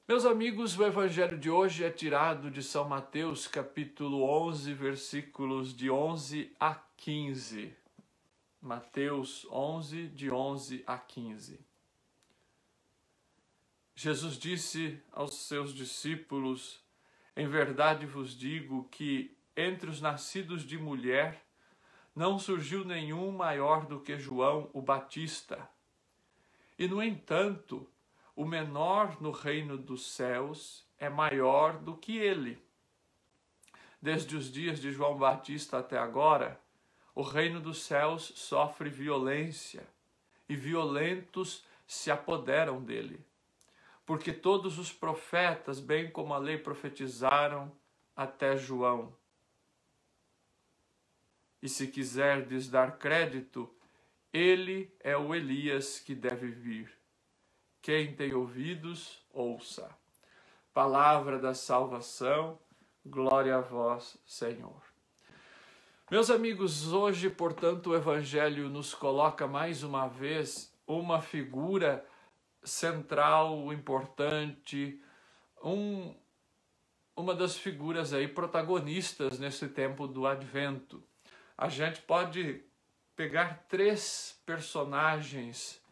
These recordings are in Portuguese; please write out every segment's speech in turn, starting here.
Meus amigos, o evangelho de hoje é tirado de São Mateus, capítulo 11, versículos de 11 a 15. Mateus 11, de 11 a 15. Jesus disse aos seus discípulos: em verdade vos digo que entre os nascidos de mulher não surgiu nenhum maior do que João o Batista. E, no entanto, o menor no reino dos céus é maior do que ele. Desde os dias de João Batista até agora, o reino dos céus sofre violência, e violentos se apoderam dele. Porque todos os profetas, bem como a lei, profetizaram até João. E se quiserdes dar crédito, ele é o Elias que deve vir. Quem tem ouvidos, ouça. Palavra da salvação, glória a vós, Senhor. Meus amigos, hoje, portanto, o Evangelho nos coloca mais uma vez uma figura central, importante, uma das figuras aí protagonistas nesse tempo do Advento. A gente pode pegar três personagens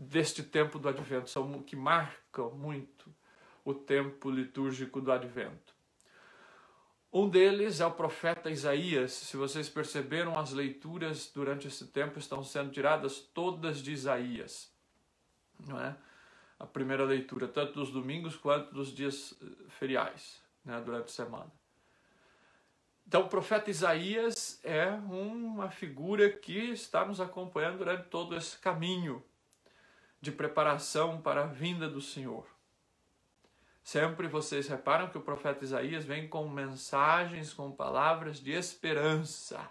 deste tempo do Advento, são que marcam muito o tempo litúrgico do Advento. Um deles é o profeta Isaías. Se vocês perceberam, as leituras durante esse tempo estão sendo tiradas todas de Isaías, não é? A primeira leitura, tanto dos domingos quanto dos dias feriais, né, durante a semana. Então, o profeta Isaías é uma figura que está nos acompanhando durante todo esse caminho de preparação para a vinda do Senhor. Sempre vocês reparam que o profeta Isaías vem com mensagens, com palavras de esperança.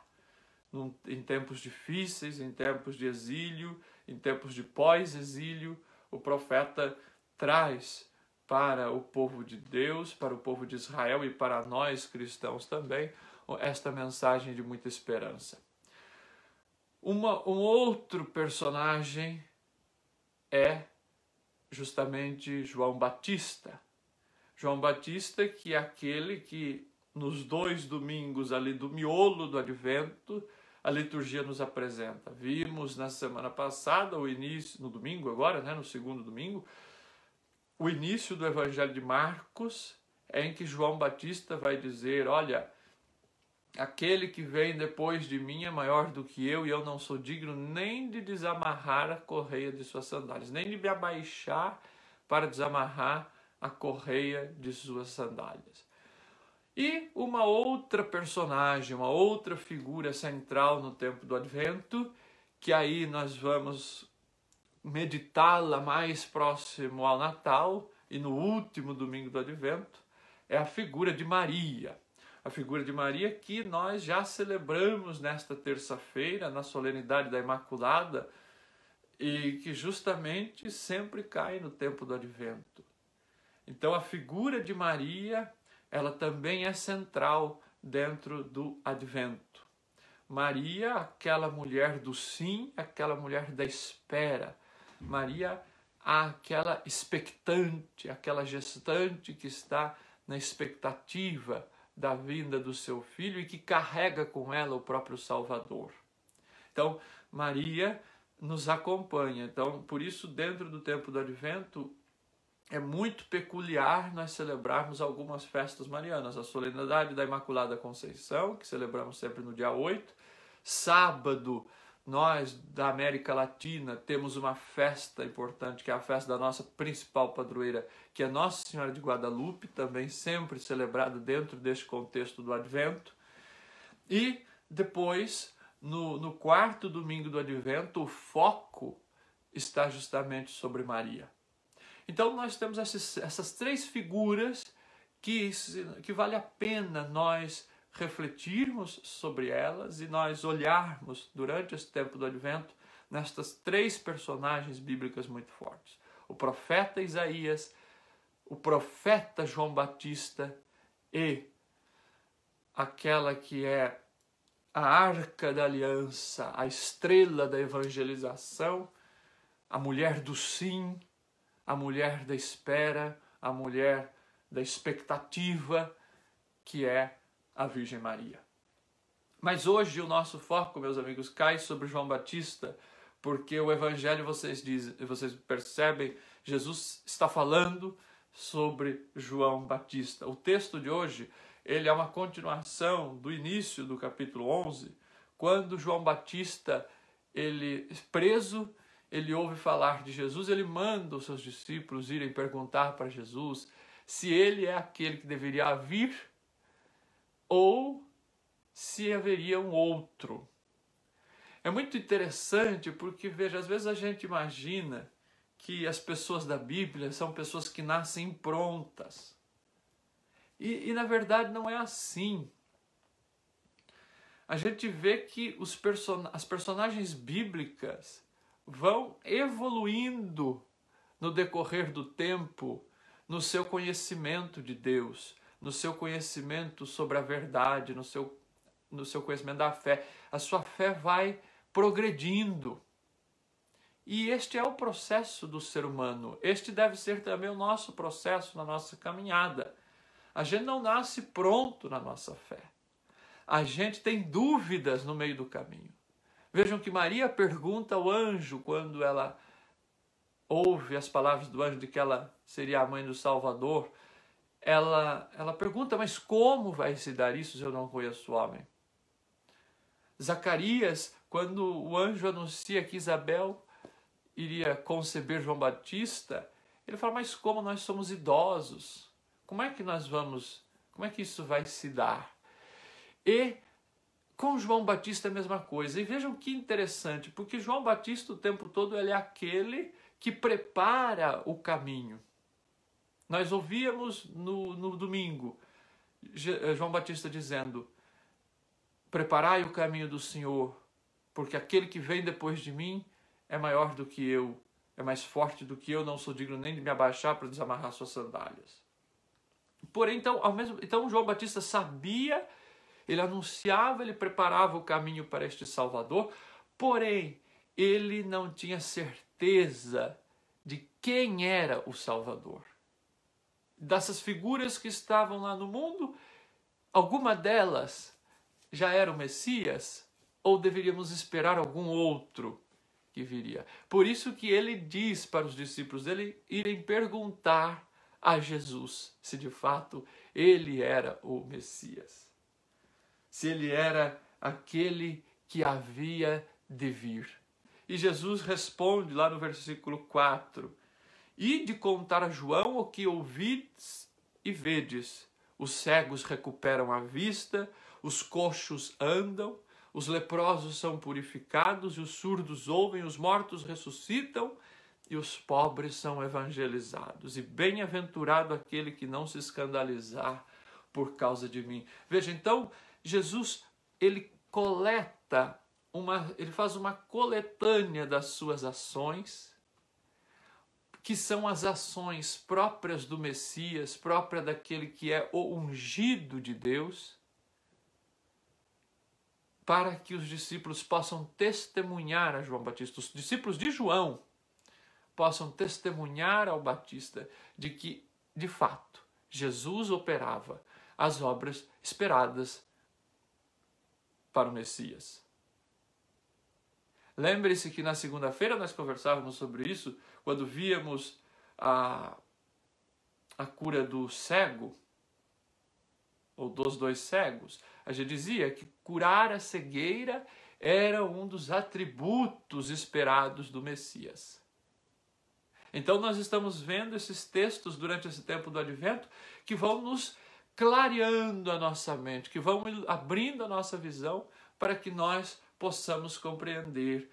Em tempos difíceis, em tempos de exílio, em tempos de pós-exílio, o profeta traz para o povo de Deus, para o povo de Israel e para nós cristãos também, esta mensagem de muita esperança. Um outro personagem é justamente João Batista. João Batista, que é aquele que nos 2 domingos ali do miolo do Advento, a liturgia nos apresenta. Vimos na semana passada o início, no domingo agora, né, no segundo domingo, o início do Evangelho de Marcos, em que João Batista vai dizer: olha, aquele que vem depois de mim é maior do que eu, e eu não sou digno nem de desamarrar a correia de suas sandálias, nem de me abaixar para desamarrar a correia de suas sandálias. E uma outra personagem, uma outra figura central no tempo do Advento, que aí nós vamos meditá-la mais próximo ao Natal e no último domingo do Advento, é a figura de Maria. A figura de Maria que nós já celebramos nesta terça-feira, na solenidade da Imaculada, e que justamente sempre cai no tempo do Advento. Então a figura de Maria, ela também é central dentro do Advento. Maria, aquela mulher do sim, aquela mulher da espera. Maria, aquela expectante, aquela gestante que está na expectativa da vinda do seu filho e que carrega com ela o próprio Salvador. Então, Maria nos acompanha. Então, por isso, dentro do tempo do Advento, é muito peculiar nós celebrarmos algumas festas marianas. A solenidade da Imaculada Conceição, que celebramos sempre no dia 8. Sábado, nós da América Latina temos uma festa importante, que é a festa da nossa principal padroeira, que é Nossa Senhora de Guadalupe, também sempre celebrada dentro deste contexto do Advento. E depois, no quarto domingo do Advento, o foco está justamente sobre Maria. Então nós temos essas três figuras que vale a pena nós refletirmos sobre elas e nós olharmos durante esse tempo do Advento nestas três personagens bíblicas muito fortes. O profeta Isaías, o profeta João Batista e aquela que é a arca da aliança, a estrela da evangelização, a mulher do sim, a mulher da espera, a mulher da expectativa, que é a Virgem Maria. Mas hoje o nosso foco, meus amigos, cai sobre João Batista, porque o Evangelho, vocês percebem, Jesus está falando sobre João Batista. O texto de hoje, ele é uma continuação do início do capítulo 11, quando João Batista, ele preso, ele ouve falar de Jesus, ele manda os seus discípulos irem perguntar para Jesus se ele é aquele que deveria vir ou se haveria um outro. É muito interessante porque, veja, às vezes a gente imagina que as pessoas da Bíblia são pessoas que nascem prontas. E na verdade não é assim. A gente vê que as personagens bíblicas vão evoluindo no decorrer do tempo, no seu conhecimento de Deus, no seu conhecimento sobre a verdade, no seu conhecimento da fé. A sua fé vai progredindo. E este é o processo do ser humano. Este deve ser também o nosso processo na nossa caminhada. A gente não nasce pronto na nossa fé. A gente tem dúvidas no meio do caminho. Vejam que Maria pergunta ao anjo, quando ela ouve as palavras do anjo de que ela seria a mãe do Salvador, ela pergunta, mas como vai se dar isso se eu não conheço o homem? Zacarias, quando o anjo anuncia que Isabel iria conceber João Batista, ele fala, mas como nós somos idosos? Como é que isso vai se dar? E com João Batista é a mesma coisa. E vejam que interessante, porque João Batista o tempo todo ele é aquele que prepara o caminho. Nós ouvíamos no domingo João Batista dizendo, preparai o caminho do Senhor, porque aquele que vem depois de mim é maior do que eu, é mais forte do que eu, não sou digno nem de me abaixar para desamarrar suas sandálias. Porém, então João Batista sabia, ele anunciava, ele preparava o caminho para este Salvador, porém, ele não tinha certeza de quem era o Salvador. Dessas figuras que estavam lá no mundo, alguma delas já era o Messias, ou deveríamos esperar algum outro que viria? Por isso que ele diz para os discípulos dele irem perguntar a Jesus se de fato ele era o Messias. Se ele era aquele que havia de vir. E Jesus responde lá no versículo 4, e de contar a João o que ouvides e vedes. Os cegos recuperam a vista, os coxos andam, os leprosos são purificados, e os surdos ouvem, os mortos ressuscitam, e os pobres são evangelizados. E bem-aventurado aquele que não se escandalizar por causa de mim. Veja, então, Jesus, ele faz uma coletânea das suas ações, que são as ações próprias do Messias, própria daquele que é o ungido de Deus, para que os discípulos possam testemunhar a João Batista, os discípulos de João possam testemunhar ao Batista de que, de fato, Jesus operava as obras esperadas para o Messias. Lembre-se que na segunda-feira nós conversávamos sobre isso, quando víamos a cura do cego, ou dos 2 cegos. A gente dizia que curar a cegueira era um dos atributos esperados do Messias. Então nós estamos vendo esses textos durante esse tempo do Advento que vão nos clareando a nossa mente, que vão abrindo a nossa visão para que nós possamos compreender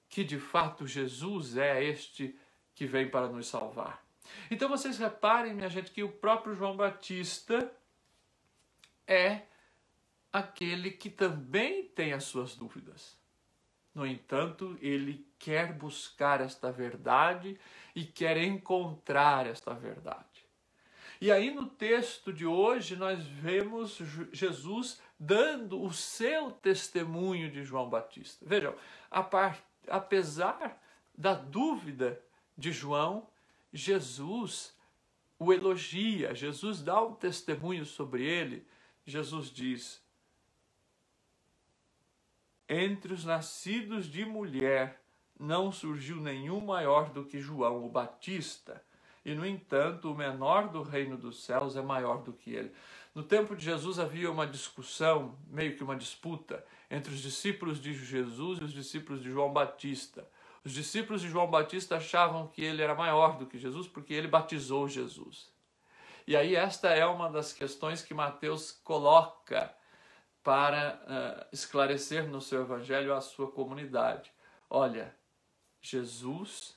que de fato Jesus é este que vem para nos salvar. Então vocês reparem, minha gente, que o próprio João Batista é aquele que também tem as suas dúvidas. No entanto, ele quer buscar esta verdade e quer encontrar esta verdade. E aí no texto de hoje nós vemos Jesus dando o seu testemunho de João Batista. Vejam, apesar da dúvida de João, Jesus o elogia, Jesus dá um testemunho sobre ele. Jesus diz: entre os nascidos de mulher não surgiu nenhum maior do que João o Batista, e no entanto o menor do reino dos céus é maior do que ele. No tempo de Jesus havia uma discussão, meio que uma disputa, entre os discípulos de Jesus e os discípulos de João Batista. Os discípulos de João Batista achavam que ele era maior do que Jesus porque ele batizou Jesus. E aí esta é uma das questões que Mateus coloca para esclarecer no seu evangelho a sua comunidade. Olha, Jesus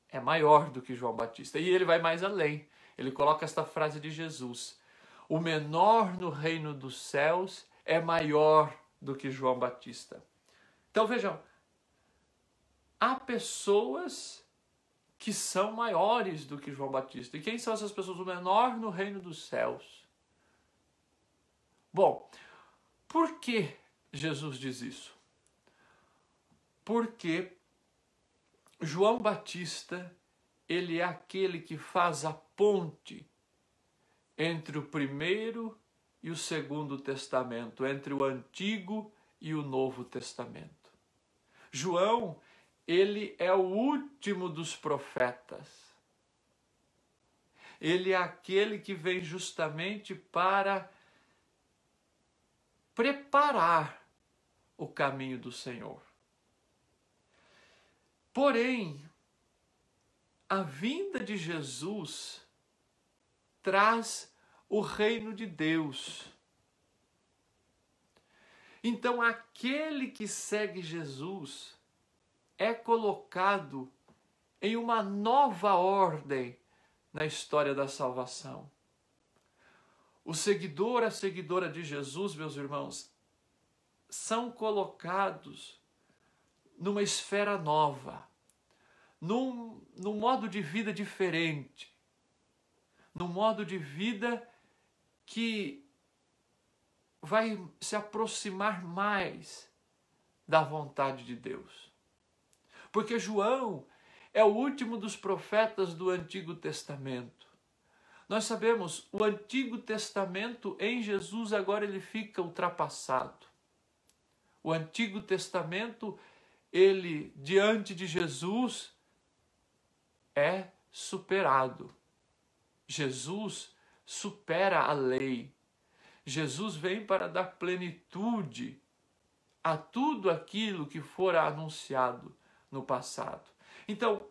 é maior do que João Batista. E ele vai mais além. Ele coloca esta frase de Jesus: o menor no reino dos céus é maior do que João Batista. Então vejam, há pessoas que são maiores do que João Batista. E quem são essas pessoas? O menor no reino dos céus. Bom, por que Jesus diz isso? Porque João Batista, ele é aquele que faz a ponte entre o primeiro e o segundo testamento, entre o Antigo e o Novo Testamento. João, ele é o último dos profetas. Ele é aquele que vem justamente para preparar o caminho do Senhor. Porém, a vinda de Jesus traz o reino de Deus. Então, aquele que segue Jesus é colocado em uma nova ordem na história da salvação. O seguidor, a seguidora de Jesus, meus irmãos, são colocados numa esfera nova, num modo de vida diferente, num modo de vida que vai se aproximar mais da vontade de Deus. Porque João é o último dos profetas do Antigo Testamento. Nós sabemos, o Antigo Testamento em Jesus agora ele fica ultrapassado. O Antigo Testamento, ele diante de Jesus é superado. Jesus supera a lei. Jesus vem para dar plenitude a tudo aquilo que fora anunciado no passado. Então,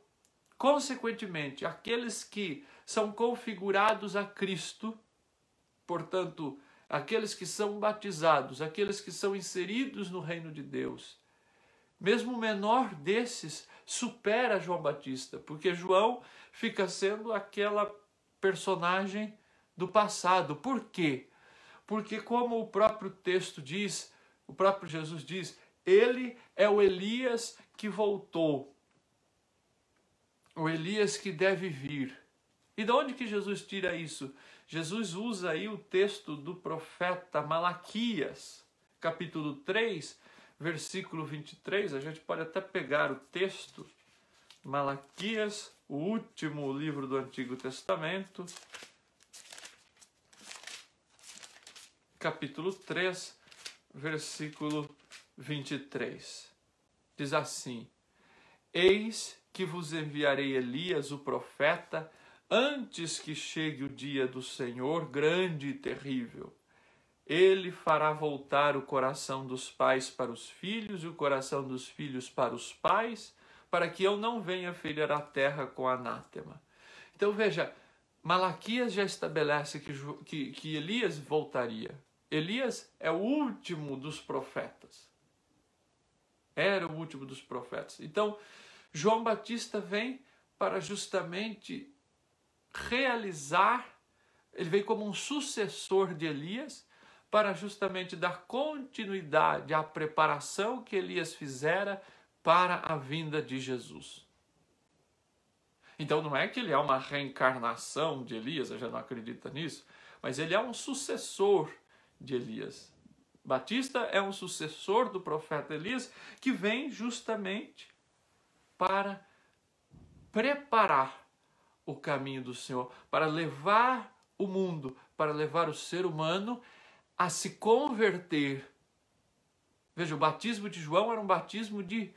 consequentemente, aqueles que são configurados a Cristo, portanto, aqueles que são batizados, aqueles que são inseridos no reino de Deus, mesmo o menor desses supera João Batista, porque João fica sendo aquela personagem do passado. Por quê? Porque, como o próprio texto diz, o próprio Jesus diz, ele é o Elias que voltou, o Elias que deve vir. E de onde que Jesus tira isso? Jesus usa aí o texto do profeta Malaquias, capítulo 3, versículo 23. A gente pode até pegar o texto, Malaquias, o último livro do Antigo Testamento, capítulo 3, versículo 23. Diz assim: eis que vos enviarei Elias, o profeta, antes que chegue o dia do Senhor grande e terrível. Ele fará voltar o coração dos pais para os filhos e o coração dos filhos para os pais, para que eu não venha ferir a terra com anátema. Então veja, Malaquias já estabelece que Elias voltaria. Elias é o último dos profetas. Era o último dos profetas. Então, João Batista vem para justamente realizar, ele veio como um sucessor de Elias, para justamente dar continuidade à preparação que Elias fizera para a vinda de Jesus. Então não é que ele é uma reencarnação de Elias, a gente não acredita nisso, mas ele é um sucessor de Elias. Batista é um sucessor do profeta Elias que vem justamente para preparar o caminho do Senhor, para levar o mundo, para levar o ser humano a se converter. Veja, o batismo de João era um batismo de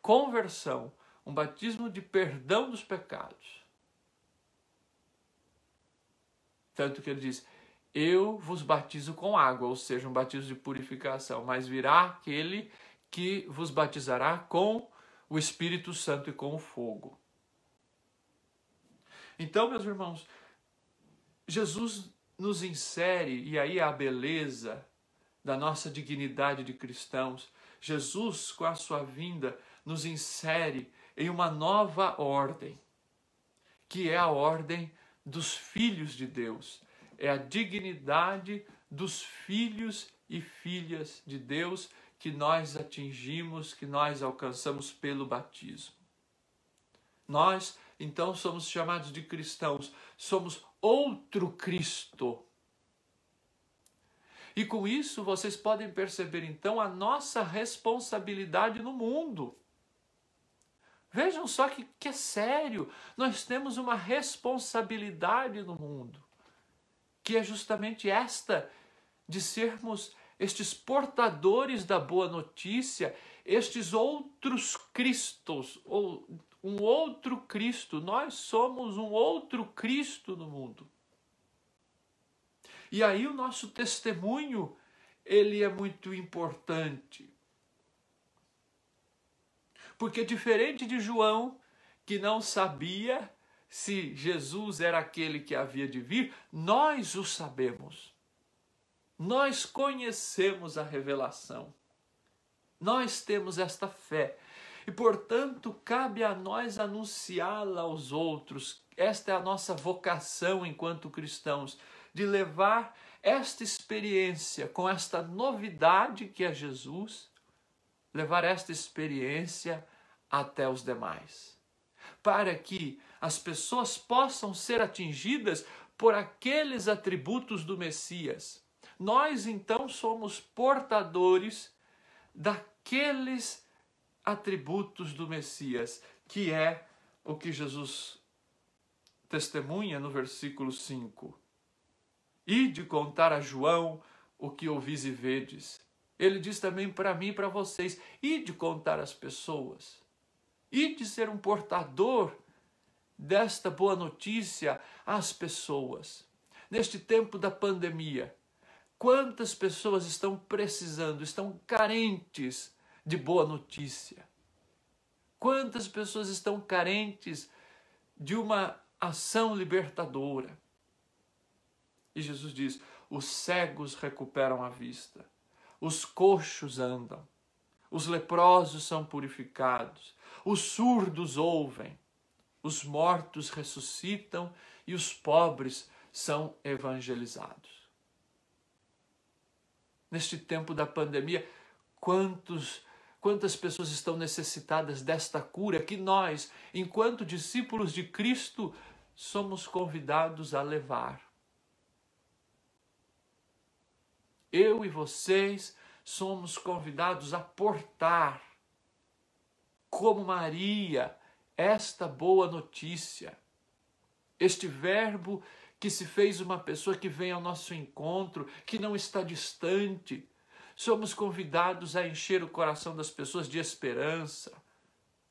conversão, um batismo de perdão dos pecados. Tanto que ele diz, eu vos batizo com água, ou seja, um batismo de purificação, mas virá aquele que vos batizará com o Espírito Santo e com o fogo. Então, meus irmãos, Jesus nos insere, e aí a beleza da nossa dignidade de cristãos, Jesus, com a sua vinda, nos insere em uma nova ordem, que é a ordem dos filhos de Deus. É a dignidade dos filhos e filhas de Deus que nós atingimos, que nós alcançamos pelo batismo. Nós, então, somos chamados de cristãos, somos outro Cristo. E com isso vocês podem perceber, então, a nossa responsabilidade no mundo. Vejam só que é sério, nós temos uma responsabilidade no mundo, que é justamente esta, de sermos estes portadores da boa notícia, estes outros Cristos, ou um outro Cristo, nós somos um outro Cristo no mundo. E aí o nosso testemunho, ele é muito importante. Porque diferente de João, que não sabia se Jesus era aquele que havia de vir, nós o sabemos. Nós conhecemos a revelação. Nós temos esta fé. E, portanto, cabe a nós anunciá-la aos outros. Esta é a nossa vocação enquanto cristãos, de levar esta experiência com esta novidade que é Jesus, levar esta experiência até os demais, para que as pessoas possam ser atingidas por aqueles atributos do Messias. Nós, então, somos portadores daqueles atributos do Messias, que é o que Jesus testemunha no versículo 5. Ide contar a João o que ouvis e vedes. Ele diz também para mim e para vocês, ide contar às pessoas. Ide ser um portador desta boa notícia às pessoas. Neste tempo da pandemia, quantas pessoas estão precisando, estão carentes de boa notícia? Quantas pessoas estão carentes de uma ação libertadora? E Jesus diz, os cegos recuperam a vista, os coxos andam, os leprosos são purificados, os surdos ouvem, os mortos ressuscitam e os pobres são evangelizados. Neste tempo da pandemia, quantas pessoas estão necessitadas desta cura que nós, enquanto discípulos de Cristo, somos convidados a levar. Eu e vocês somos convidados a portar, como Maria, esta boa notícia. Este verbo que se fez uma pessoa que vem ao nosso encontro, que não está distante. Somos convidados a encher o coração das pessoas de esperança.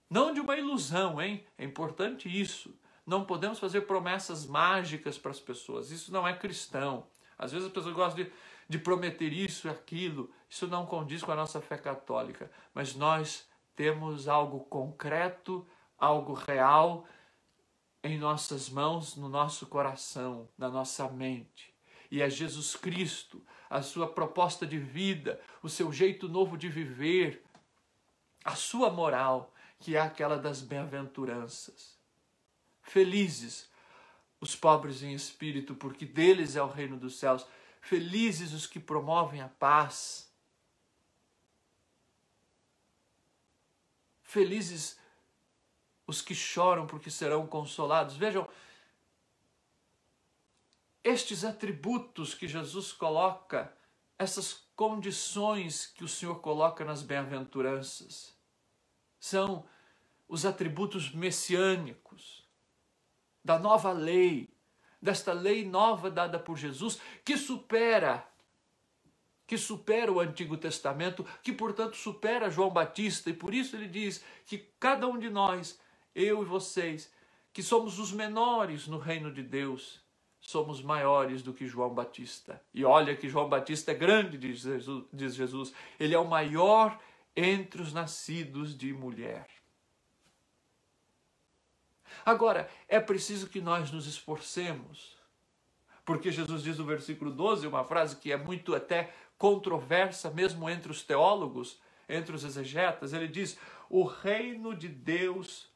Não de uma ilusão, hein? É importante isso. Não podemos fazer promessas mágicas para as pessoas. Isso não é cristão. Às vezes as pessoas gostam de prometer isso e aquilo. Isso não condiz com a nossa fé católica. Mas nós temos algo concreto, algo real em nossas mãos, no nosso coração, na nossa mente. E é Jesus Cristo, a sua proposta de vida, o seu jeito novo de viver, a sua moral, que é aquela das bem-aventuranças. Felizes os pobres em espírito, porque deles é o reino dos céus. Felizes os que promovem a paz. Felizes os que choram, porque serão consolados. Vejam, estes atributos que Jesus coloca, essas condições que o Senhor coloca nas bem-aventuranças, são os atributos messiânicos. da nova lei, desta lei nova dada por Jesus, que supera o Antigo Testamento, que portanto supera João Batista, e por isso ele diz que cada um de nós, eu e vocês, que somos os menores no reino de Deus, somos maiores do que João Batista. E olha que João Batista é grande, diz Jesus, ele é o maior entre os nascidos de mulher. Agora, é preciso que nós nos esforcemos, porque Jesus diz no versículo 12, uma frase que é muito até controversa, mesmo entre os teólogos, entre os exegetas, ele diz, o reino de Deus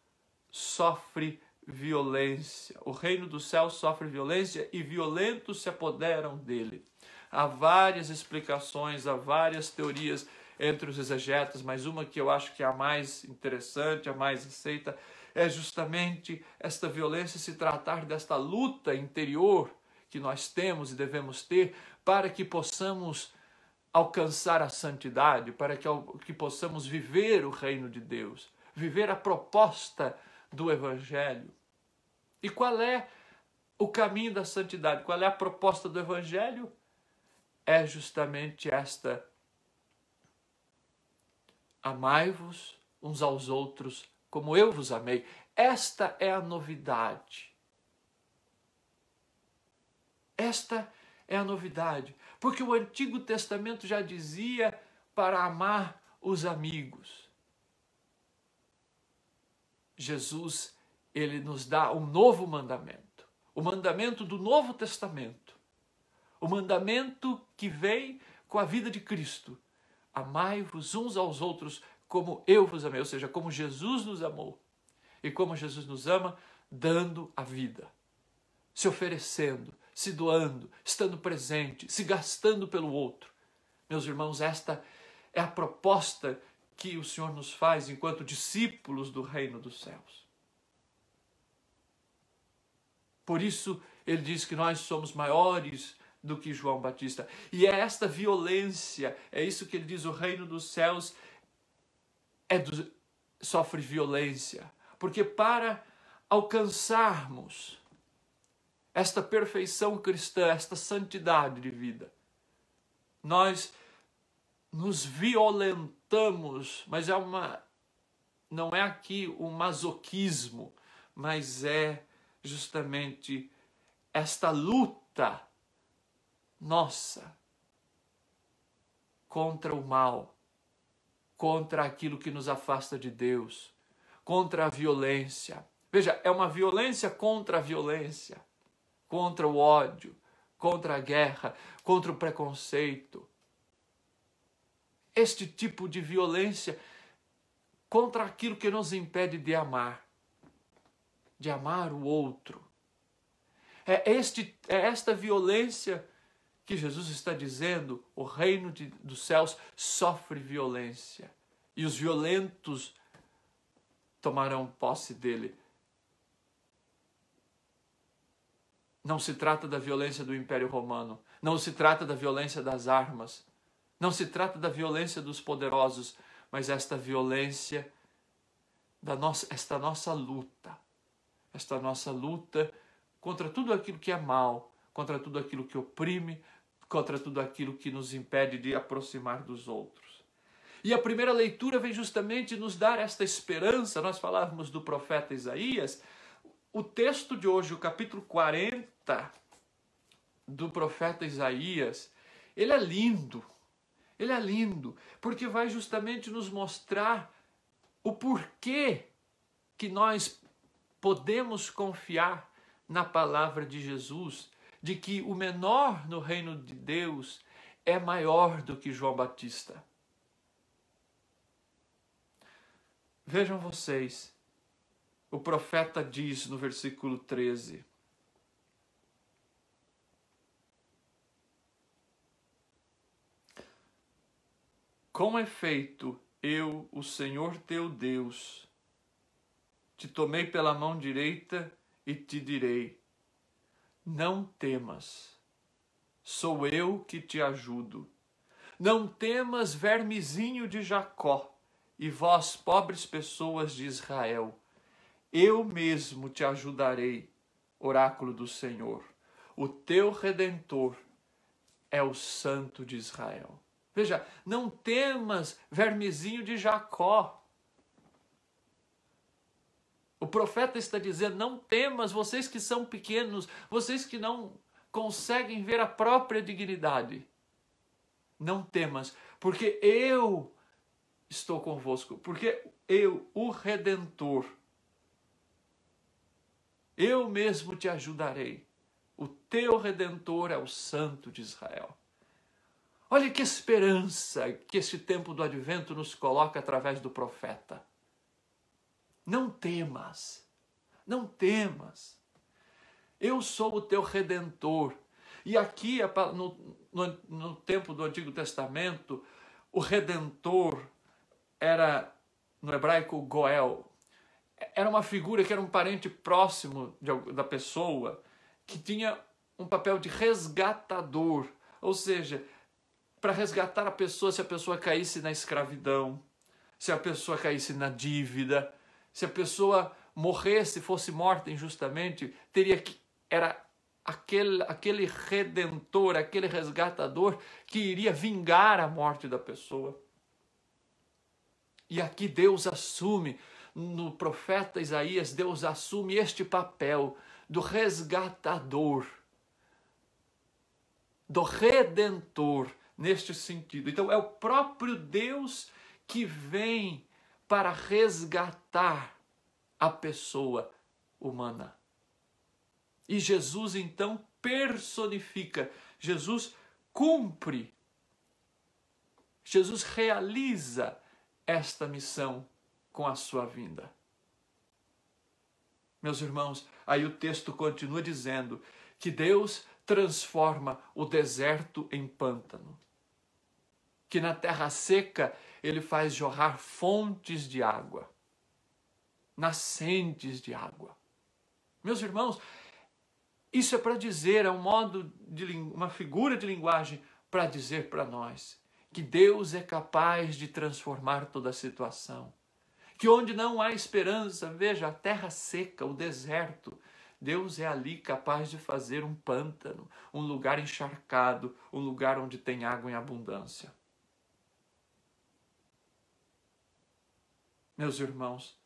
sofre violência, o reino do céu sofre violência e violentos se apoderam dele. Há várias explicações, há várias teorias entre os exegetas, mas uma que eu acho que é a mais interessante, a mais aceita, é justamente esta violência se tratar desta luta interior que nós temos e devemos ter para que possamos alcançar a santidade, para que possamos viver o reino de Deus, viver a proposta do Evangelho. E qual é o caminho da santidade? Qual é a proposta do Evangelho? É justamente esta: amai-vos uns aos outros como eu vos amei. Esta é a novidade. Esta é a novidade. Porque o Antigo Testamento já dizia para amar os amigos. Jesus, ele nos dá um novo mandamento. O mandamento do Novo Testamento. O mandamento que vem com a vida de Cristo. Amai-vos uns aos outros como eu vos amei. Ou seja, como Jesus nos amou. E como Jesus nos ama, dando a vida. Se oferecendo, se doando, estando presente, se gastando pelo outro. Meus irmãos, esta é a proposta que o Senhor nos faz enquanto discípulos do reino dos céus. Por isso, ele diz que nós somos maiores do que João Batista. E é esta violência, é isso que ele diz, o reino dos céus sofre violência. Porque para alcançarmos esta perfeição cristã, esta santidade de vida, nós nos violentamos, mas não é aqui um masoquismo, mas é justamente esta luta nossa contra o mal, contra aquilo que nos afasta de Deus, contra a violência. Veja, é uma violência contra a violência, contra o ódio, contra a guerra, contra o preconceito. Este tipo de violência contra aquilo que nos impede de amar o outro. É esta violência que Jesus está dizendo, o reino dos céus sofre violência e os violentos tomarão posse dele. Não se trata da violência do Império Romano, não se trata da violência das armas, não se trata da violência dos poderosos, mas esta violência, esta nossa luta contra tudo aquilo que é mal, contra tudo aquilo que oprime, contra tudo aquilo que nos impede de aproximar dos outros. E a primeira leitura vem justamente nos dar esta esperança. Nós falávamos do profeta Isaías. O texto de hoje, o capítulo 40 do profeta Isaías, ele é lindo, porque vai justamente nos mostrar o porquê que nós podemos confiar na palavra de Jesus, de que o menor no reino de Deus é maior do que João Batista. Vejam vocês, o profeta diz no versículo 13: com efeito, eu, o Senhor teu Deus, te tomei pela mão direita e te direi: não temas, sou eu que te ajudo. Não temas, vermezinho de Jacó, e vós, pobres pessoas de Israel, eu mesmo te ajudarei. oráculo do Senhor. O teu Redentor é o Santo de Israel. Veja, não temas, vermezinho de Jacó. O profeta está dizendo, não temas, vocês que são pequenos, vocês que não conseguem ver a própria dignidade. Não temas, porque eu estou convosco, porque eu, o Redentor, eu mesmo te ajudarei. O teu Redentor é o Santo de Israel. Olha que esperança que esse tempo do Advento nos coloca através do profeta. Não temas, não temas. Eu sou o teu Redentor. E aqui, no tempo do Antigo Testamento, o Redentor era, no hebraico, Goel. Era uma figura que era um parente próximo da pessoa, que tinha um papel de resgatador. Ou seja, para resgatar a pessoa se a pessoa caísse na escravidão, se a pessoa caísse na dívida, se a pessoa morresse, fosse morta injustamente, era aquele redentor, aquele resgatador que iria vingar a morte da pessoa. E aqui Deus assume, no profeta Isaías, Deus assume este papel do resgatador, do redentor, neste sentido. Então é o próprio Deus que vem para resgatar a pessoa humana. E Jesus então personifica, Jesus cumpre, Jesus realiza esta missão com a sua vinda. Meus irmãos, aí o texto continua dizendo que Deus transforma o deserto em pântano, que na terra seca ele faz jorrar fontes de água, nascentes de água. Meus irmãos, isso é para dizer, é uma figura de linguagem para dizer para nós que Deus é capaz de transformar toda a situação. Que onde não há esperança, veja, a terra seca, o deserto, Deus é ali capaz de fazer um pântano, um lugar encharcado, um lugar onde tem água em abundância. Meus irmãos,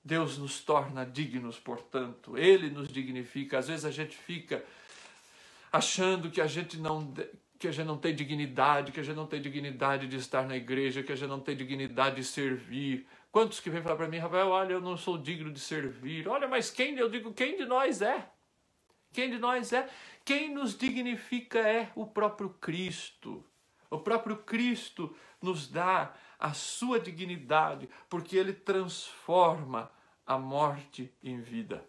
Deus nos torna dignos, portanto, Ele nos dignifica. Às vezes a gente fica achando que a gente não tem dignidade, que a gente não tem dignidade de estar na igreja, que a gente não tem dignidade de servir. Quantos que vêm falar para mim, Rafael, olha, eu não sou digno de servir. Olha, mas quem de nós é? Quem de nós é? Quem nos dignifica é o próprio Cristo. O próprio Cristo nos dá a sua dignidade, porque Ele transforma a morte em vida.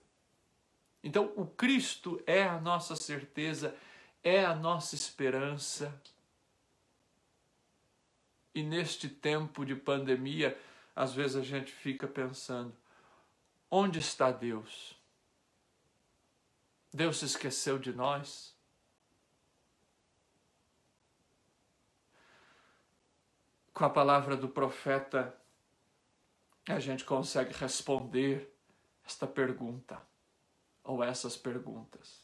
Então, o Cristo é a nossa certeza, é a nossa esperança. E neste tempo de pandemia, às vezes a gente fica pensando, onde está Deus? Deus se esqueceu de nós? Com a palavra do profeta, a gente consegue responder esta pergunta, ou essas perguntas.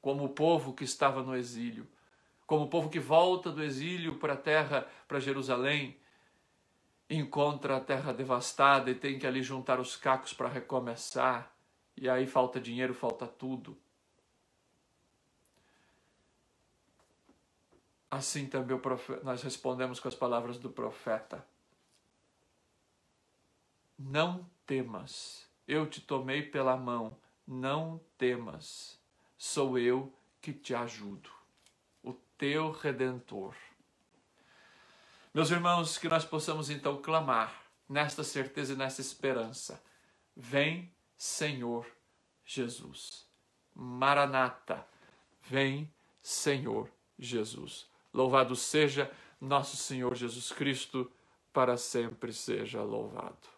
Como o povo que estava no exílio, como o povo que volta do exílio para a terra, para Jerusalém, encontra a terra devastada e tem que ali juntar os cacos para recomeçar, e aí falta dinheiro, falta tudo. Assim também nós respondemos com as palavras do profeta. Não temas, eu te tomei pela mão, não temas, sou eu que te ajudo, o teu Redentor. Meus irmãos, que nós possamos então clamar nesta certeza e nesta esperança. Vem, Senhor Jesus. Maranata, vem, Senhor Jesus. Louvado seja nosso Senhor Jesus Cristo, para sempre seja louvado.